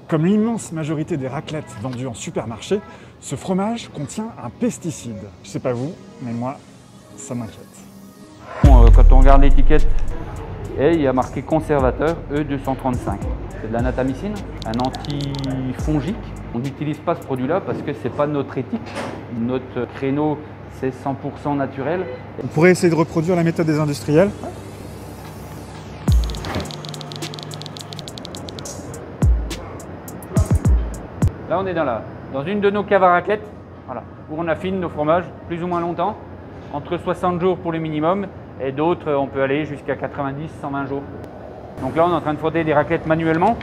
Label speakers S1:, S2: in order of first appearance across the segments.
S1: Comme l'immense majorité des raclettes vendues en supermarché, ce fromage contient un pesticide. Je sais pas vous, mais moi, ça m'inquiète.
S2: Quand on regarde l'étiquette, il y a marqué conservateur E235. C'est de la natamycine, un antifongique. On n'utilise pas ce produit-là parce que c'est pas notre éthique. Notre créneau, c'est 100% naturel.
S1: On pourrait essayer de reproduire la méthode des industriels.
S2: Là, on est dans une de nos caves à raclette, voilà, où on affine nos fromages plus ou moins longtemps, entre 60 jours pour le minimum, et d'autres, on peut aller jusqu'à 90-120 jours. Donc là, on est en train de frotter des raclettes manuellement.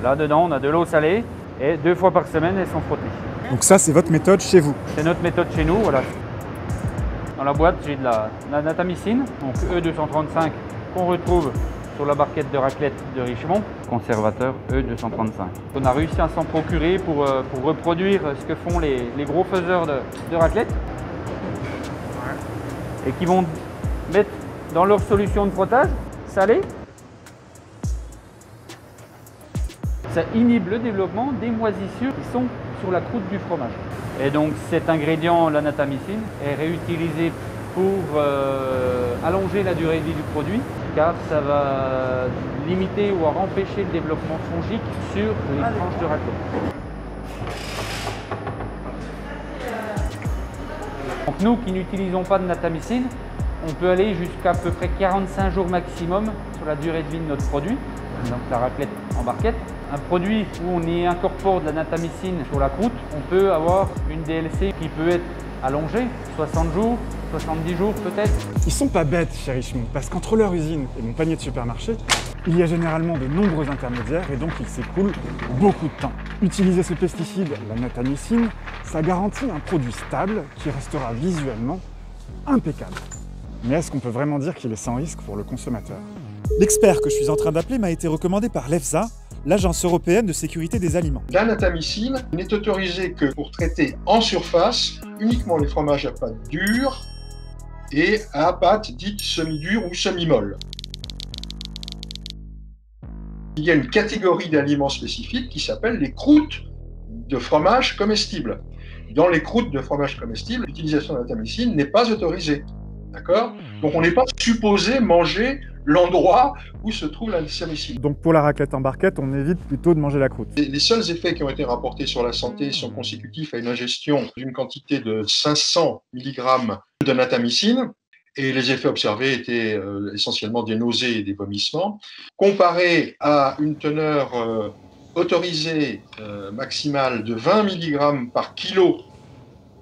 S2: Là, dedans, on a de l'eau salée, et 2 fois par semaine, elles sont frottées.
S1: Donc ça, c'est votre méthode chez vous.
S2: C'est notre méthode chez nous, voilà. Dans la boîte, j'ai de la natamycine, donc E235, qu'on retrouve sur la barquette de raclette de Richemont, conservateur E235. On a réussi à s'en procurer pour reproduire ce que font les gros faiseurs de raclette et qui vont mettre dans leur solution de frottage salée. Ça inhibe le développement des moisissures qui sont sur la croûte du fromage. Et donc cet ingrédient, la natamycine, est réutilisé pour allonger la durée de vie du produit, car ça va limiter ou empêcher le développement fongique sur les tranches de raclette. Donc nous qui n'utilisons pas de natamycine, on peut aller jusqu'à peu près 45 jours maximum sur la durée de vie de notre produit, donc la raclette en barquette. Un produit où on y incorpore de la natamycine sur la croûte, on peut avoir une DLC qui peut être allongée, 60 jours, 70 jours peut-être.
S1: Ils sont pas bêtes chez Richemont, parce qu'entre leur usine et mon panier de supermarché, il y a généralement de nombreux intermédiaires et donc il s'écoule beaucoup de temps. Utiliser ce pesticide, la natamycine, ça garantit un produit stable qui restera visuellement impeccable. Mais est-ce qu'on peut vraiment dire qu'il est sans risque pour le consommateur? L'expert que je suis en train d'appeler m'a été recommandé par l'EFSA, l'Agence européenne de sécurité des aliments.
S3: La natamycine n'est autorisée que pour traiter en surface uniquement les fromages à pâte dure et à pâte dite semi-dure ou semi-molle. Il y a une catégorie d'aliments spécifiques qui s'appelle les croûtes de fromage comestibles. Dans les croûtes de fromage comestibles, l'utilisation de la natamycine n'est pas autorisée. D'accord ? Donc on n'est pas supposé manger l'endroit où se trouve la natamycine.
S1: Donc pour la raclette en barquette, on évite plutôt de manger la croûte.
S3: Les seuls effets qui ont été rapportés sur la santé sont consécutifs à une ingestion d'une quantité de 500 mg de natamycine. Et les effets observés étaient essentiellement des nausées et des vomissements. Comparé à une teneur autorisée maximale de 20 mg par kilo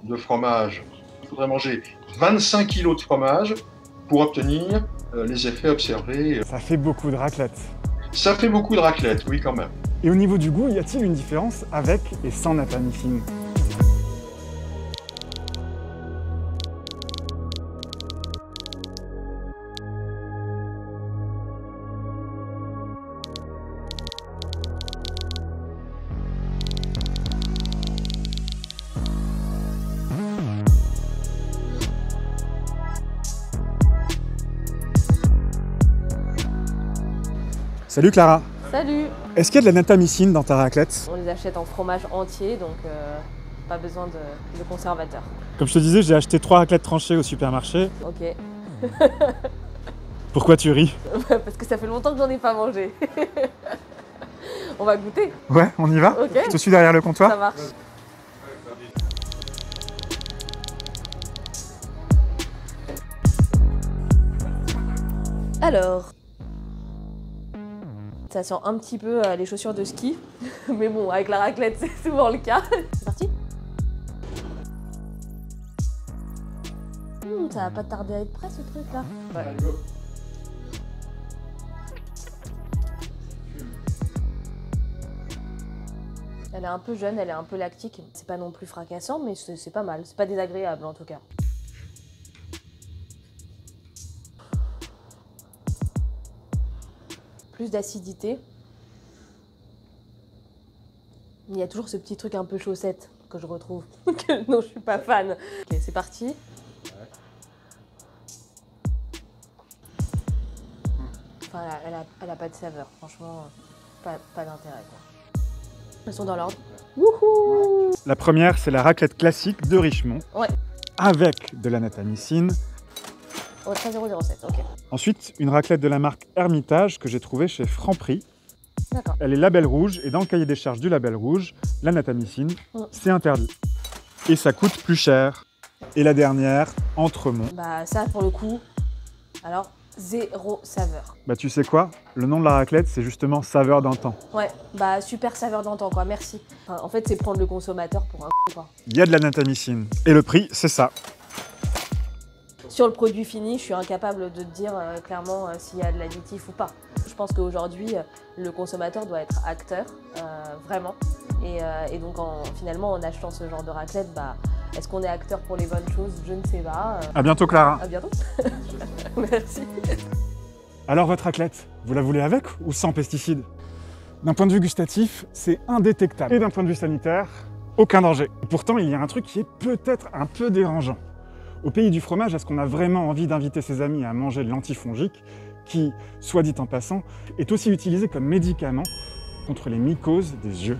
S3: de fromage, il faudrait manger 25 kg de fromage pour obtenir les effets observés.
S1: Ça fait beaucoup de raclette.
S3: Ça fait beaucoup de raclette, oui quand même.
S1: Et au niveau du goût, y a-t-il une différence avec et sans natamycine? Salut Clara.
S4: Salut!
S1: Est-ce qu'il y a de la natamycine dans ta raclette?
S4: On les achète en fromage entier, donc pas besoin de conservateur.
S1: Comme je te disais, j'ai acheté 3 raclettes tranchées au supermarché.
S4: Ok.
S1: Pourquoi tu ris?
S4: Parce que ça fait longtemps que j'en ai pas mangé. On va goûter?
S1: Ouais, on y va?
S4: Ok.
S1: Je te suis derrière le comptoir.
S4: Ça marche. Alors, ça sent un petit peu les chaussures de ski, mais bon, avec la raclette, c'est souvent le cas. C'est parti. Ça va pas tarder à être prêt ce truc là. Ouais. Elle est un peu jeune, elle est un peu lactique. C'est pas non plus fracassant, mais c'est pas mal. C'est pas désagréable en tout cas. Plus d'acidité. Il y a toujours ce petit truc un peu chaussette que je retrouve, dont je suis pas fan. Ok, c'est parti. Enfin, elle a pas de saveur, franchement. pas d'intérêt quoi. Elles sont dans l'ordre. Wouhou!
S1: La première, c'est la raclette classique de Richemont,
S4: Ouais.
S1: avec de la natamycine.
S4: Oh, 13,07 €, ok.
S1: Ensuite, une raclette de la marque Hermitage que j'ai trouvée chez Franprix.
S4: D'accord.
S1: Elle est label rouge et dans le cahier des charges du label rouge, la natamycine, c'est interdit. Et ça coûte plus cher. Et la dernière, Entremont.
S4: Bah ça pour le coup, alors zéro saveur.
S1: Bah tu sais quoi? Le nom de la raclette, c'est justement saveur d'antan.
S4: Ouais, bah super saveur d'antan quoi, merci. Enfin, en fait c'est prendre le consommateur pour un quoi.
S1: Il y a de la natamycine. Et le prix, c'est ça.
S4: Sur le produit fini, je suis incapable de te dire clairement s'il y a de l'additif ou pas. Je pense qu'aujourd'hui, le consommateur doit être acteur, vraiment. Et donc finalement, en achetant ce genre de raclette, bah, est-ce qu'on est acteur pour les bonnes choses? Je ne sais pas.
S1: À bientôt Clara.
S4: À bientôt. Merci.
S1: Alors votre raclette, vous la voulez avec ou sans pesticides? D'un point de vue gustatif, c'est indétectable. Et d'un point de vue sanitaire, aucun danger. Et pourtant, il y a un truc qui est peut-être un peu dérangeant. Au pays du fromage, est-ce qu'on a vraiment envie d'inviter ses amis à manger de l'antifongique qui, soit dit en passant, est aussi utilisé comme médicament contre les mycoses des yeux?